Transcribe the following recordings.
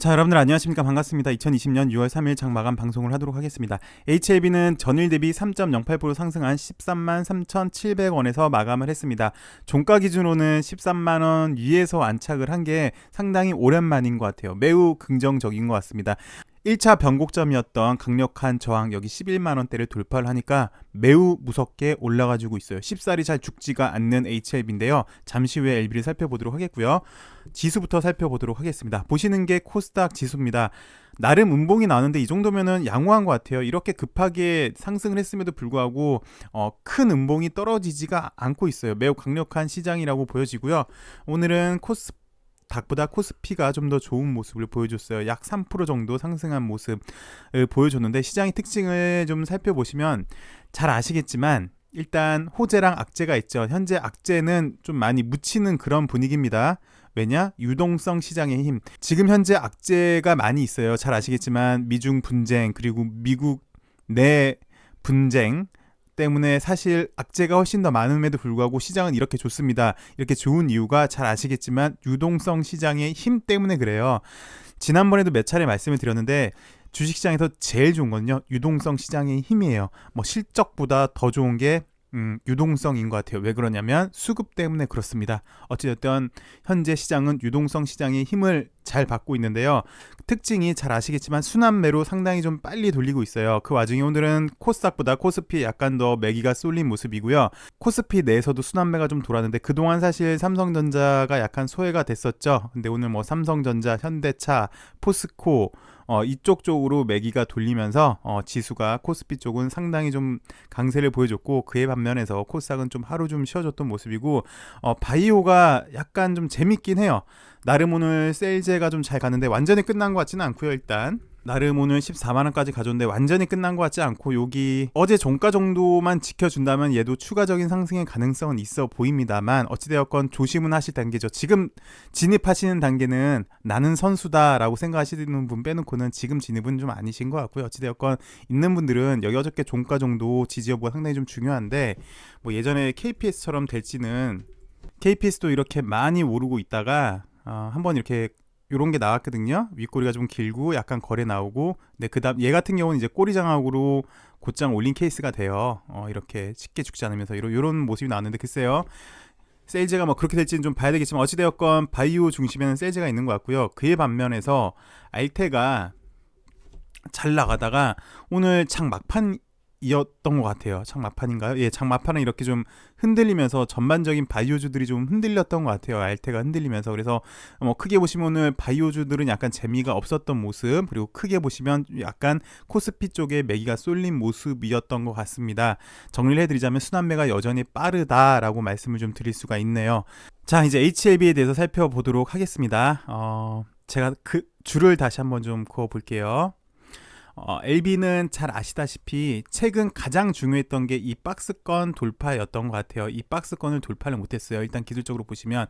자, 여러분들 안녕하십니까? 반갑습니다. 2020년 6월 3일 장마감 방송을 하도록 하겠습니다. HLB는 전일 대비 3.08% 상승한 13만 3,700원에서 마감을 했습니다. 종가 기준으로는 13만 원 위에서 안착을 한 게 상당히 오랜만인 것 같아요. 매우 긍정적인 것 같습니다. 1차 변곡점이었던 강력한 저항 여기 11만원대를 돌파를 하니까 매우 무섭게 올라가지고 있어요. 쉽사리 잘 죽지가 않는 HLB인데요. 잠시 후에 LB를 살펴보도록 하겠고요. 지수부터 살펴보도록 하겠습니다. 보시는 게 코스닥 지수입니다. 나름 음봉이 나오는데 이 정도면은 양호한 것 같아요. 이렇게 급하게 상승을 했음에도 불구하고 큰 음봉이 떨어지지가 않고 있어요. 매우 강력한 시장이라고 보여지고요. 오늘은 닥보다 코스피가 좀 더 좋은 모습을 보여줬어요. 약 3% 정도 상승한 모습을 보여줬는데 시장의 특징을 좀 살펴보시면 잘 아시겠지만 일단 호재랑 악재가 있죠. 현재 악재는 좀 많이 묻히는 그런 분위기입니다. 왜냐? 유동성 시장의 힘. 지금 현재 악재가 많이 있어요. 잘 아시겠지만 미중 분쟁 그리고 미국 내 분쟁 때문에 사실 악재가 훨씬 더 많음에도 불구하고 시장은 이렇게 좋습니다. 이렇게 좋은 이유가 잘 아시겠지만 유동성 시장의 힘 때문에 그래요. 지난번에도 몇 차례 말씀을 드렸는데 주식시장에서 제일 좋은 건요 유동성 시장의 힘이에요. 뭐 실적보다 더 좋은 게 유동성인 것 같아요. 왜 그러냐면 수급 때문에 그렇습니다. 어찌됐든 현재 시장은 유동성 시장의 힘을 잘 받고 있는데요. 특징이 잘 아시겠지만 순환매로 상당히 좀 빨리 돌리고 있어요. 그 와중에 오늘은 코스닥보다 코스피 약간 더 매기가 쏠린 모습이고요. 코스피 내에서도 순환매가 좀 돌았는데 그동안 사실 삼성전자가 약간 소외가 됐었죠. 근데 오늘 뭐 삼성전자, 현대차, 포스코 이쪽 쪽으로 매기가 돌리면서 지수가 코스피 쪽은 상당히 좀 강세를 보여줬고 그에 반면에서 코스닥은 좀 하루 좀 쉬어졌던 모습이고 바이오가 약간 좀 재밌긴 해요. 나름 오늘 세일즈가 좀 잘 가는데 완전히 끝난 것 같지는 않고요. 일단 나름 오늘 14만원까지 가져온데 완전히 끝난 것 같지 않고 여기 어제 종가 정도만 지켜준다면 얘도 추가적인 상승의 가능성은 있어 보입니다만 어찌되었건 조심은 하실 단계죠. 지금 진입하시는 단계는 나는 선수다 라고 생각하시는 분 빼놓고는 지금 진입은 좀 아니신 것 같고요. 어찌되었건 있는 분들은 여기 어저께 종가 정도 지지 여부가 상당히 좀 중요한데 뭐 예전에 KPS처럼 될지는 KPS도 이렇게 많이 오르고 있다가 한번 이렇게 요런 게 나왔거든요. 윗꼬리가 좀 길고 약간 거래 나오고 근데 그다음 얘 같은 경우는 이제 꼬리장하고로 곧장 올린 케이스가 돼요. 이렇게 쉽게 죽지 않으면서 요런 모습이 나왔는데 글쎄요. 세일즈가 뭐 그렇게 될지는 좀 봐야 되겠지만 어찌되었건 바이오 중심에는 세일즈가 있는 것 같고요. 그에 반면에서 알테가 잘 나가다가 오늘 장 막판 이었던 것 같아요. 장 막판인가요? 예, 장 막판은 이렇게 좀 흔들리면서 전반적인 바이오주들이 좀 흔들렸던 것 같아요. 알테가 흔들리면서 그래서 뭐 크게 보시면 오늘 바이오주들은 약간 재미가 없었던 모습 그리고 크게 보시면 약간 코스피 쪽에 매기가 쏠린 모습이었던 것 같습니다. 정리를 해드리자면 순환매가 여전히 빠르다라고 말씀을 좀 드릴 수가 있네요. 자, 이제 HLB에 대해서 살펴보도록 하겠습니다. 제가 그 줄을 다시 한번 좀 그어 볼게요. LB는 잘 아시다시피 최근 가장 중요했던 게 이 박스권 돌파였던 것 같아요. 이 박스권을 돌파를 못했어요. 일단 기술적으로 보시면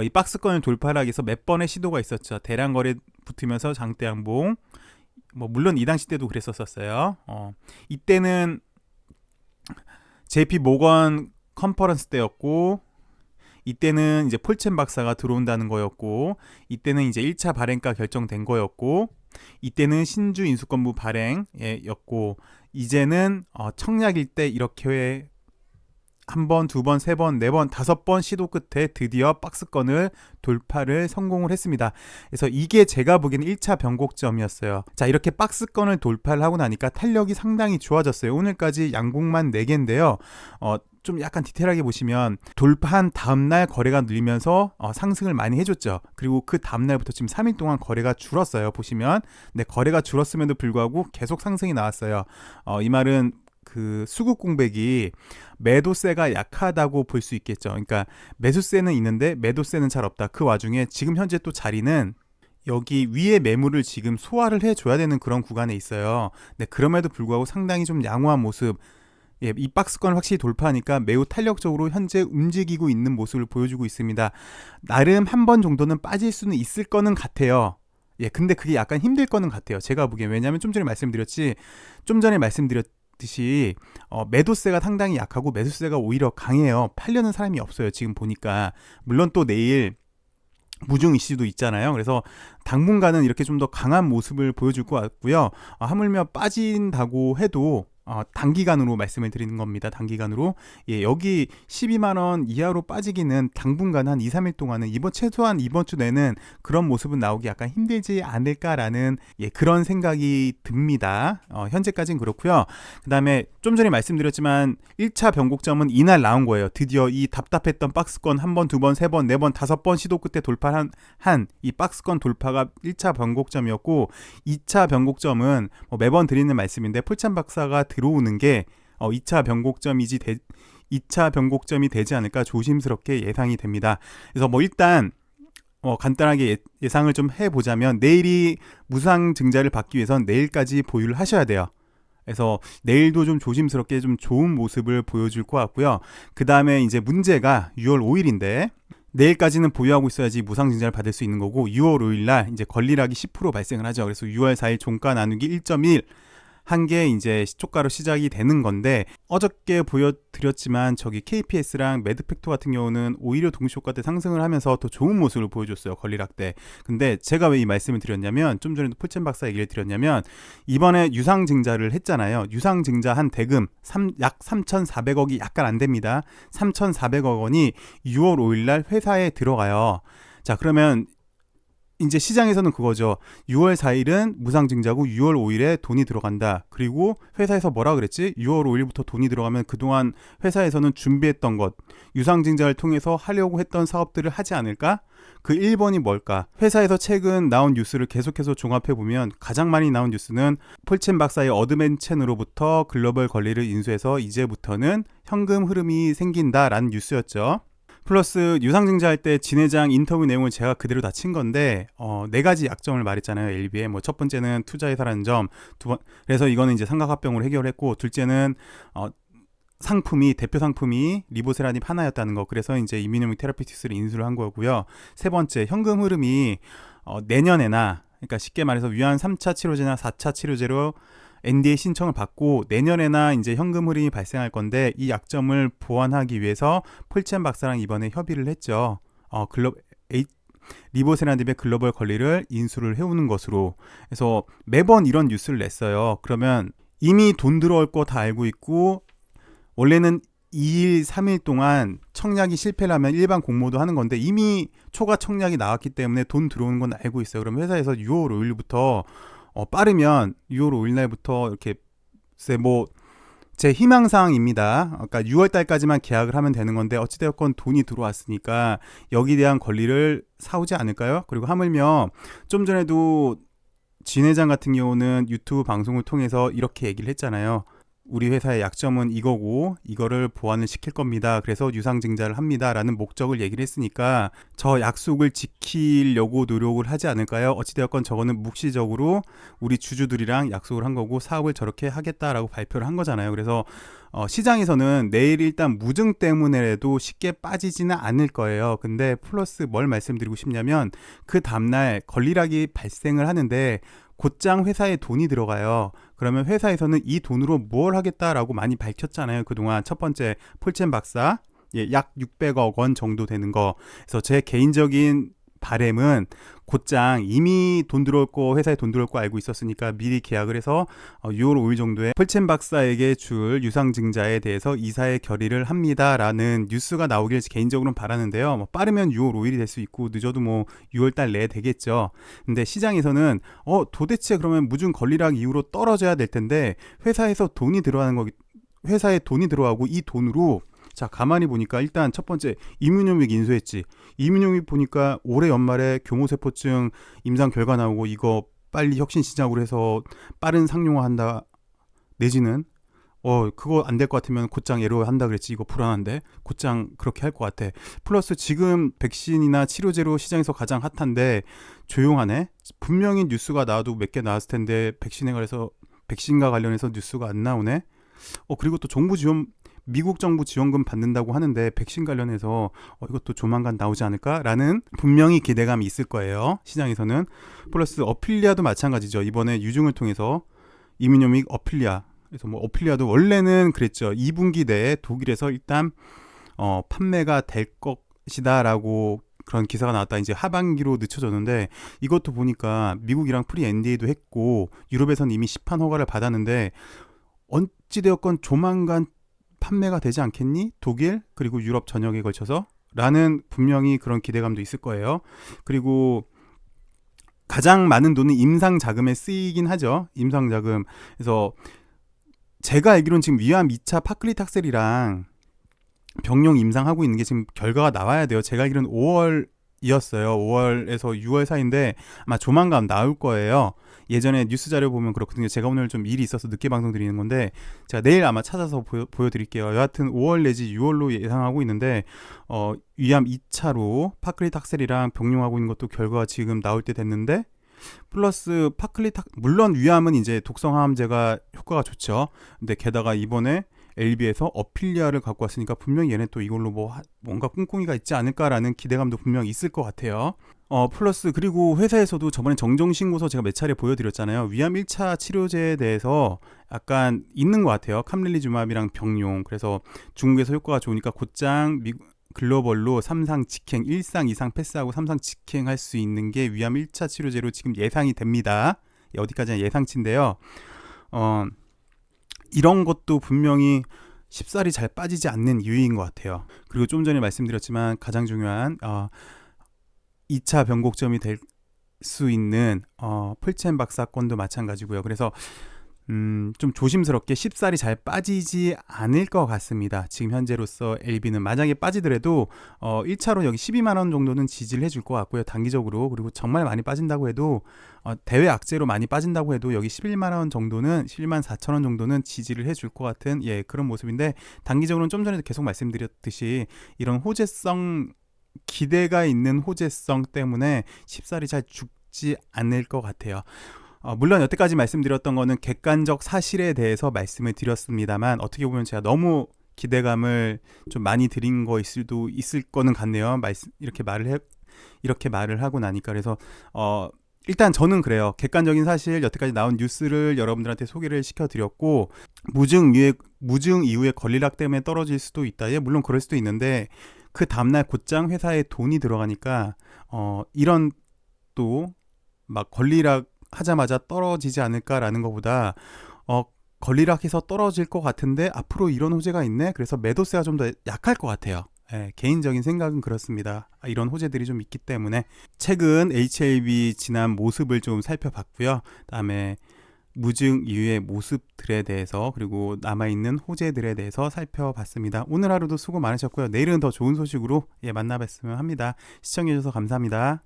이 박스권을 돌파를 하기 위해서 몇 번의 시도가 있었죠. 대량 거래 붙으면서 장대 양봉 뭐 물론 이 당시 때도 그랬었어요. 이때는 JP 모건 컨퍼런스 때였고 이때는 이제 폴첸 박사가 들어온다는 거였고 이때는 이제 1차 발행가 결정된 거였고 이때는 신주 인수권부 발행이었고 이제는 청약일 때 이렇게 한 번, 두 번, 세 번, 네 번, 다섯 번 시도 끝에 드디어 박스권을 돌파를 성공을 했습니다. 그래서 이게 제가 보기에는 1차 변곡점이었어요. 자, 이렇게 박스권을 돌파를 하고 나니까 탄력이 상당히 좋아졌어요. 오늘까지 양봉만 4개인데요. 좀 약간 디테일하게 보시면 돌파한 다음날 거래가 늘면서 상승을 많이 해줬죠. 그리고 그 다음날부터 지금 3일 동안 거래가 줄었어요. 보시면 네, 거래가 줄었음에도 불구하고 계속 상승이 나왔어요. 이 말은 그 수급 공백이 매도세가 약하다고 볼 수 있겠죠. 그러니까 매수세는 있는데 매도세는 잘 없다. 그 와중에 지금 현재 또 자리는 여기 위에 매물을 지금 소화를 해줘야 되는 그런 구간에 있어요. 네, 그럼에도 불구하고 상당히 좀 양호한 모습. 예, 이 박스권을 확실히 돌파하니까 매우 탄력적으로 현재 움직이고 있는 모습을 보여주고 있습니다. 나름 한 번 정도는 빠질 수는 있을 거는 같아요. 예, 근데 그게 약간 힘들 거는 같아요. 제가 보기엔. 왜냐하면 좀 전에 말씀드렸듯이 매도세가 상당히 약하고 매수세가 오히려 강해요. 팔려는 사람이 없어요. 지금 보니까. 물론 또 내일 무중 이슈도 있잖아요. 그래서 당분간은 이렇게 좀 더 강한 모습을 보여줄 것 같고요. 하물며 빠진다고 해도 단기간으로 말씀을 드리는 겁니다. 단기간으로. 예, 여기 12만 원 이하로 빠지기는 당분간 한 2, 3일 동안은 최소한 이번 주 내는 그런 모습은 나오기 약간 힘들지 않을까라는 그런 생각이 듭니다. 현재까지는 그렇고요. 그다음에 좀 전에 말씀드렸지만 1차 변곡점은 이날 나온 거예요. 드디어 이 답답했던 박스권 한 번, 두 번, 세 번, 네 번, 다섯 번 시도 끝에 돌파한 이 박스권 돌파가 1차 변곡점이었고 2차 변곡점은 매번 드리는 말씀인데 폴찬 박사가 들어오는 게 2차 변곡점이 되지 않을까 조심스럽게 예상이 됩니다. 그래서 일단 간단하게 예상을 좀 해보자면 내일이 무상 증자를 받기 위해선 내일까지 보유를 하셔야 돼요. 그래서 내일도 좀 조심스럽게 좀 좋은 모습을 보여줄 것 같고요. 그 다음에 이제 문제가 6월 5일인데 내일까지는 보유하고 있어야지 무상 증자를 받을 수 있는 거고 6월 5일 날 이제 권리락이 10% 발생을 하죠. 그래서 6월 4일 종가 나누기 1.1 한 게 이제 시초가로 시작이 되는 건데 어저께 보여드렸지만 저기 KPS랑 매드팩토 같은 경우는 오히려 동시효과 때 상승을 하면서 더 좋은 모습을 보여줬어요. 권리락 때. 근데 제가 왜 이 말씀을 드렸냐면 좀 전에도 폴찬 박사 얘기를 드렸냐면 이번에 유상증자를 했잖아요. 유상증자 한 대금 약 3,400억이 약간 안 됩니다. 3,400억 원이 6월 5일 날 회사에 들어가요. 자, 그러면 이제 시장에서는 그거죠. 6월 4일은 무상증자고 6월 5일에 돈이 들어간다. 그리고 회사에서 뭐라 그랬지? 6월 5일부터 돈이 들어가면 그동안 회사에서는 준비했던 것, 유상증자를 통해서 하려고 했던 사업들을 하지 않을까? 그 1번이 뭘까? 회사에서 최근 나온 뉴스를 계속해서 종합해보면 가장 많이 나온 뉴스는 폴찬 박사의 어드맨첸으로부터 글로벌 권리를 인수해서 이제부터는 현금 흐름이 생긴다라는 뉴스였죠. 플러스 유상증자할 때 진 회장 인터뷰 내용을 제가 그대로 다 친 건데 네 가지 약점을 말했잖아요. LB에 첫 번째는 투자회사라는 점, 그래서 이거는 이제 삼각합병으로 해결했고, 둘째는 대표 상품이 리보세라닙 하나였다는 거. 그래서 이제 이뮤노믹 테라피틱스를 인수를 한 거고요. 세 번째, 현금 흐름이 내년에나, 그러니까 쉽게 말해서 위안 3차 치료제나 4차 치료제로 NDA 신청을 받고 내년에나 이제 현금 흐름이 발생할 건데 이 약점을 보완하기 위해서 폴찬 박사랑 이번에 협의를 했죠. 리보세라닙의 글로벌 권리를 인수를 해오는 것으로. 그래서 매번 이런 뉴스를 냈어요. 그러면 이미 돈 들어올 거 다 알고 있고 원래는 2일, 3일 동안 청약이 실패를 하면 일반 공모도 하는 건데 이미 초과 청약이 나왔기 때문에 돈 들어오는 건 알고 있어요. 그럼 회사에서 6월 5일부터 빠르면 6월 5일 날부터 이렇게 제 희망사항입니다. 그러니까 6월 달까지만 계약을 하면 되는 건데 어찌되었건 돈이 들어왔으니까 여기에 대한 권리를 사오지 않을까요? 그리고 하물며 좀 전에도 진 회장 같은 경우는 유튜브 방송을 통해서 이렇게 얘기를 했잖아요. 우리 회사의 약점은 이거고 이거를 보완을 시킬 겁니다. 그래서 유상증자를 합니다. 라는 목적을 얘기를 했으니까 저 약속을 지키려고 노력을 하지 않을까요? 어찌되었건 저거는 묵시적으로 우리 주주들이랑 약속을 한 거고 사업을 저렇게 하겠다라고 발표를 한 거잖아요. 그래서 시장에서는 내일 일단 무증 때문에라도 쉽게 빠지지는 않을 거예요. 근데 플러스 뭘 말씀드리고 싶냐면 그 다음날 권리락이 발생을 하는데 곧장 회사에 돈이 들어가요. 그러면 회사에서는 이 돈으로 뭘 하겠다라고 많이 밝혔잖아요. 그동안 첫 번째 폴찬 박사 약 600억 원 정도 되는 거. 그래서 제 개인적인 바램은 곧장 이미 돈 들어올 거 회사에 돈 들어올 거 알고 있었으니까 미리 계약을 해서 6월 5일 정도에 폴찬 박사에게 줄 유상증자에 대해서 이사의 결의를 합니다라는 뉴스가 나오길 개인적으로는 바라는데요. 빠르면 6월 5일이 될 수 있고 늦어도 6월 달 내에 되겠죠. 근데 시장에서는 도대체 그러면 무증 권리락 이후로 떨어져야 될 텐데 회사에서 돈이 들어가는 거기 회사에 돈이 들어가고 이 돈으로 자 가만히 보니까 일단 첫 번째 이뮤노믹 인수했지. 이뮤노믹 보니까 올해 연말에 교모세포증 임상 결과 나오고 이거 빨리 혁신시장으로 해서 빠른 상용화한다 내지는 그거 안 될 것 같으면 곧장 에로 한다 그랬지. 이거 불안한데 곧장 그렇게 할 것 같아. 플러스 지금 백신이나 치료제로 시장에서 가장 핫한데 조용하네. 분명히 뉴스가 나와도 몇 개 나왔을 텐데 백신과 관련해서 뉴스가 안 나오네. 그리고 또 미국 정부 지원금 받는다고 하는데 백신 관련해서 이것도 조만간 나오지 않을까라는 분명히 기대감이 있을 거예요. 시장에서는. 플러스 어필리아도 마찬가지죠. 이번에 유증을 통해서 이뮤노믹 어필리아. 그래서 어필리아도 원래는 그랬죠. 2분기 내에 독일에서 일단 판매가 될 것이다라고 그런 기사가 나왔다. 이제 하반기로 늦춰졌는데 이것도 보니까 미국이랑 프리 NDA도 했고 유럽에선 이미 시판 허가를 받았는데 어찌되었건 조만간 판매가 되지 않겠니? 독일 그리고 유럽 전역에 걸쳐서 라는 분명히 그런 기대감도 있을 거예요. 그리고 가장 많은 돈은 임상 자금에 쓰이긴 하죠. 임상 자금. 그래서 제가 알기로는 지금 위암 2차 파클리탁셀이랑 병용 임상하고 있는 게 지금 결과가 나와야 돼요. 제가 알기로는 5월이었어요. 5월에서 6월 사이인데 아마 조만간 나올 거예요. 예전에 뉴스 자료 보면 그렇거든요. 제가 오늘 좀 일이 있어서 늦게 방송 드리는 건데 제가 내일 아마 찾아서 보여드릴게요. 여하튼 5월 내지 6월로 예상하고 있는데 위암 2차로 파클리탁셀이랑 병용하고 있는 것도 결과가 지금 나올 때 됐는데 플러스 물론 위암은 이제 독성항암제가 효과가 좋죠. 근데 게다가 이번에 LB에서 어필리아를 갖고 왔으니까 분명히 얘네 또 이걸로 뭔가 꿍꿍이가 있지 않을까라는 기대감도 분명히 있을 것 같아요. 플러스 그리고 회사에서도 저번에 정정신고서 제가 몇 차례 보여드렸잖아요. 위암 1차 치료제에 대해서 약간 있는 것 같아요. 캄렐리주맙이랑 병용. 그래서 중국에서 효과가 좋으니까 곧장 글로벌로 3상 직행, 1상, 2상 패스하고 3상 직행할 수 있는 게 위암 1차 치료제로 지금 예상이 됩니다. 어디까지나 예상치인데요. 이런 것도 분명히 쉽사리 잘 빠지지 않는 이유인 것 같아요. 그리고 좀 전에 말씀드렸지만 가장 중요한 2차 변곡점이 될 수 있는 폴첸박 사건도 마찬가지고요. 그래서 좀 조심스럽게 쉽사리 잘 빠지지 않을 것 같습니다. 지금 현재로서 LB는 만약에 빠지더라도 1차로 여기 12만원 정도는 지지를 해줄 것 같고요. 단기적으로. 그리고 정말 많이 빠진다고 해도 대외 악재로 많이 빠진다고 해도 여기 11만원 정도는 11만 4천원 정도는 지지를 해줄 것 같은 그런 모습인데 단기적으로는 좀 전에도 계속 말씀드렸듯이 이런 호재성 기대가 있는 호재성 때문에 쉽사리 잘 죽지 않을 것 같아요. 물론 여태까지 말씀드렸던 거는 객관적 사실에 대해서 말씀을 드렸습니다만 어떻게 보면 제가 너무 기대감을 좀 많이 드린 거일 수도 있을 거는 같네요. 이렇게 말을 하고 나니까. 그래서 일단 저는 그래요. 객관적인 사실 여태까지 나온 뉴스를 여러분들한테 소개를 시켜드렸고 무증 이후에 권리락 때문에 떨어질 수도 있다. 물론 그럴 수도 있는데 그 다음날 곧장 회사에 돈이 들어가니까 이런 또 막 권리락 하자마자 떨어지지 않을까라는 것보다 권리락해서 떨어질 것 같은데 앞으로 이런 호재가 있네. 그래서 매도세가 좀 더 약할 것 같아요. 개인적인 생각은 그렇습니다. 이런 호재들이 좀 있기 때문에 최근 HLB 지난 모습을 좀 살펴봤고요. 그다음에 무증 이후의 모습들에 대해서 그리고 남아있는 호재들에 대해서 살펴봤습니다. 오늘 하루도 수고 많으셨고요. 내일은 더 좋은 소식으로 만나뵀으면 합니다. 시청해주셔서 감사합니다.